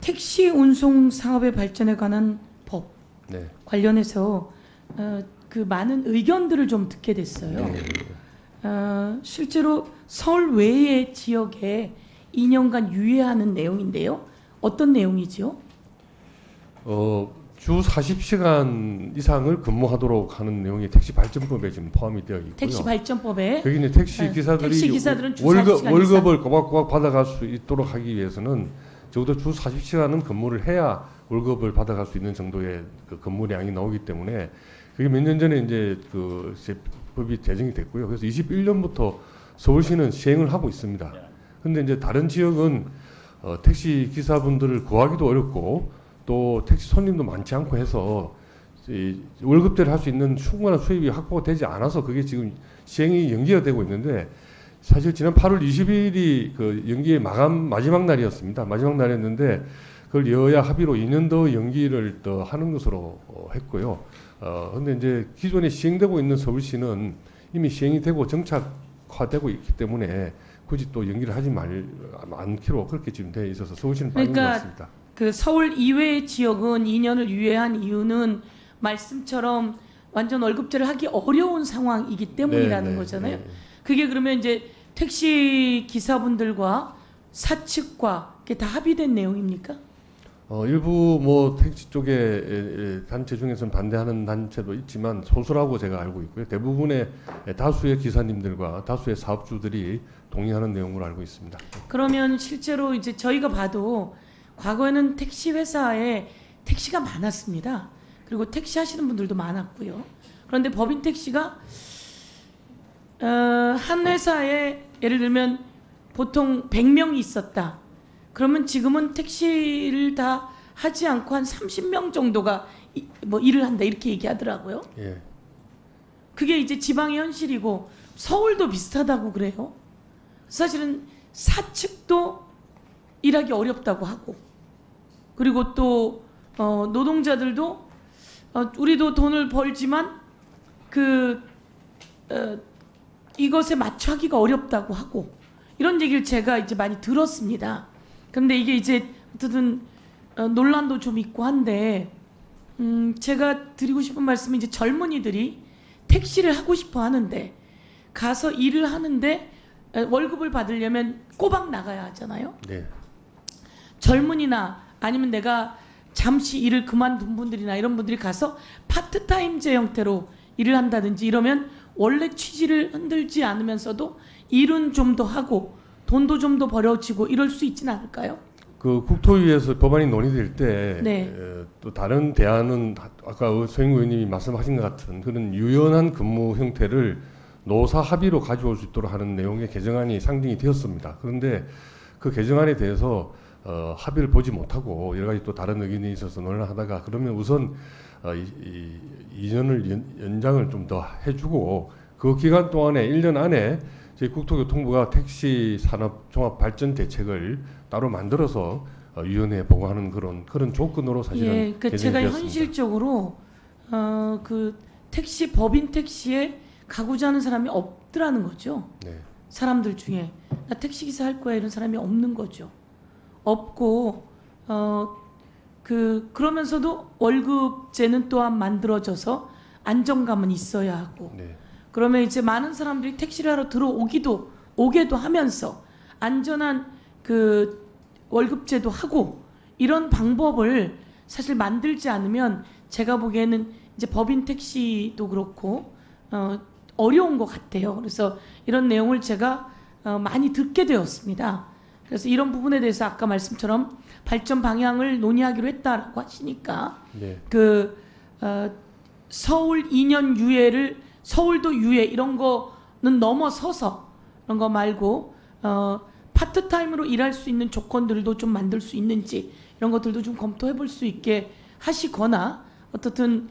택시 운송 사업의 발전에 관한 법 네. 관련해서 그 많은 의견들을 좀 듣게 됐어요. 네. 실제로 서울 외의 지역에 2년간 유예하는 내용인데요. 어떤 내용이죠? 주 40시간 이상을 근무하도록 하는 내용이 택시 발전법에 지금 포함이 되어 있고요. 택시 발전법에 거기 이제 택시 기사들이 택시 기사들은 주 40시간 월급을 꼬박꼬박 받아갈 수 있도록 하기 위해서는 적어도 주 40시간은 근무를 해야 월급을 받아갈 수 있는 정도의 그 근무량이 나오기 때문에 그게 몇 년 전에 이제 그 법이 제정이 됐고요. 그래서 21년부터 서울시는 시행을 하고 있습니다. 근데 이제 다른 지역은 택시 기사분들을 구하기도 어렵고 또 택시 손님도 많지 않고 해서 이 월급제를 할 수 있는 충분한 수입이 확보가 되지 않아서 그게 지금 시행이 연기가 되고 있는데 사실 지난 8월 20일이 그 연기의 마지막 날이었습니다. 마지막 날이었는데 그걸 여야 합의로 2년 더 연기를 더 하는 것으로 했고요. 근데 이제 기존에 시행되고 있는 서울시는 이미 시행이 되고 정착화되고 있기 때문에 굳이 또 연기를 하지 않기로 그렇게 지금 돼 있어서 서울시는 빠진 것 같습니다. 그 서울 이외의 지역은 2년을 유예한 이유는 말씀처럼 완전 월급제를 하기 어려운 상황이기 때문이라는 거잖아요. 그게 그러면 이제 택시 기사분들과 사측과 그게 다 합의된 내용입니까? 일부 뭐 택시 쪽에 단체 중에서는 반대하는 단체도 있지만 소수라고 제가 알고 있고요. 대부분의 다수의 기사님들과 다수의 사업주들이 동의하는 내용으로 알고 있습니다. 그러면 실제로 이제 저희가 봐도 과거에는 택시 회사에 택시가 많았습니다. 그리고 택시 하시는 분들도 많았고요. 그런데 법인 택시가 한 회사에 예를 들면 보통 100명이 있었다. 그러면 지금은 택시를 다 하지 않고 한 30명 정도가 뭐 일을 한다 이렇게 얘기하더라고요. 예. 그게 이제 지방의 현실이고 서울도 비슷하다고 그래요. 사실은 사측도 일하기 어렵다고 하고 그리고 또 노동자들도 우리도 돈을 벌지만 이것에 맞춰 하기가 어렵다고 하고 이런 얘기를 제가 이제 많이 들었습니다. 근데 이게 이제 어쨌든 논란도 좀 있고 한데 제가 드리고 싶은 말씀은 이제 젊은이들이 택시를 하고 싶어 하는데 가서 일을 하는데 월급을 받으려면 꼬박 나가야 하잖아요. 네. 젊은이나 아니면 내가 잠시 일을 그만둔 분들이나 이런 분들이 가서 파트타임제 형태로 일을 한다든지 이러면 원래 취지를 흔들지 않으면서도 일은 좀 더 하고 돈도 좀 더 벌어지고 이럴 수 있지는 않을까요? 그 국토위에서 법안이 논의될 때 네. 또 다른 대안은 아까 서영구 의원님이 말씀하신 것 같은 그런 유연한 근무 형태를 노사 합의로 가져올 수 있도록 하는 내용의 개정안이 상정이 되었습니다. 그런데 그 개정안에 대해서 합의를 보지 못하고 여러 가지 또 다른 의견이 있어서 논의하다가 그러면 우선 2년을 연장을 좀 더 해주고 그 기간 동안에 1년 안에 저희 국토교통부가 택시 산업 종합 발전 대책을 따로 만들어서 위원회에 보고하는 그런 조건으로 사실은 그러니까 개정이 제가 되었습니다. 현실적으로 그 택시 법인 택시에 가고자 하는 사람이 없더라는 거죠. 네. 사람들 중에 나 택시 기사 할 거야 이런 사람이 없는 거죠. 없고 그러면서도 월급제는 또한 만들어져서 안정감은 있어야 하고 네. 그러면 이제 많은 사람들이 택시를 하러 오게도 하면서 안전한 그 월급제도 하고 이런 방법을 사실 만들지 않으면 제가 보기에는 이제 법인 택시도 그렇고 어려운 것 같아요. 그래서 이런 내용을 제가 많이 듣게 되었습니다. 그래서 이런 부분에 대해서 아까 말씀처럼 발전 방향을 논의하기로 했다라고 하시니까 네. 서울 2년 유예를 서울도 유예 이런 거는 넘어서서 그런 거 말고 파트타임으로 일할 수 있는 조건들도 좀 만들 수 있는지 이런 것들도 좀 검토해 볼 수 있게 하시거나 어떻든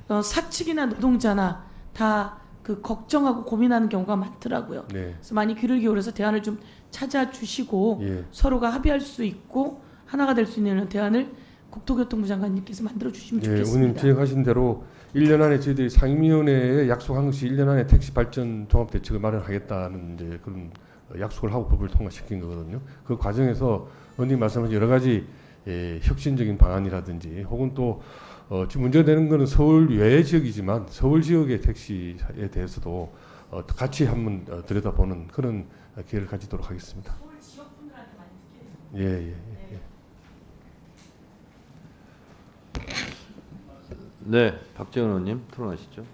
사측이나 노동자나 다 그 걱정하고 고민하는 경우가 많더라고요. 네. 그래서 많이 귀를 기울여서 대안을 좀 찾아주시고 예. 서로가 합의할 수 있고 하나가 될 수 있는 대안을 국토교통부 장관님께서 만들어 주시면 예, 좋겠습니다. 의원님 지적하신 대로 1년 안에 저희들이 상임위원회에 약속한 것이 1년 안에 택시 발전 종합 대책을 마련하겠다는 이제 그런 약속을 하고 법을 통과시킨 거거든요. 그 과정에서 의원님 말씀하신 여러 가지 혁신적인 방안이라든지 혹은 또 지금 문제되는 것은 서울 외 지역이지만 서울 지역의 택시에 대해서도 같이 한번 들여다보는 그런 기회를 가지도록 하겠습니다. 서울 지역 분들한테 많이 듣게 돼요. 예. 네, 박재원 의원님 토론하시죠.